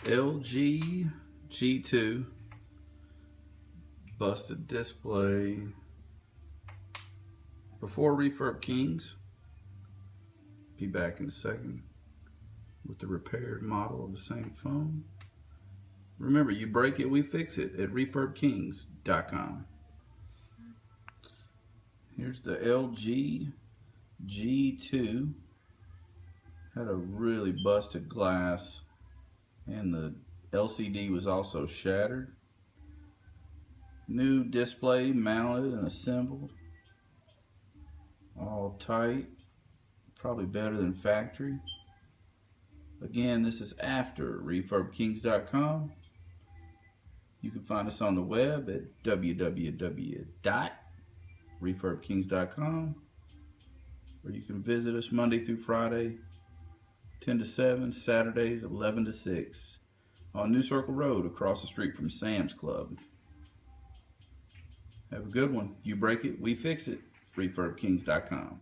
LG G2 busted display before Refurb Kings. Be back in a second with the repaired model of the same phone. Remember, you break it, we fix it at refurbkings.com. Here's the LG G2. Had a really busted glass, and the LCD was also shattered. New display mounted and assembled. All tight. Probably better than factory. Again, this is after refurbkings.com. You can find us on the web at www.refurbkings.com, or you can visit us Monday through Friday, 10 to 7, Saturdays 11 to 6, on New Circle Road across the street from Sam's Club. Have a good one. You break it, we fix it. refurbkings.com.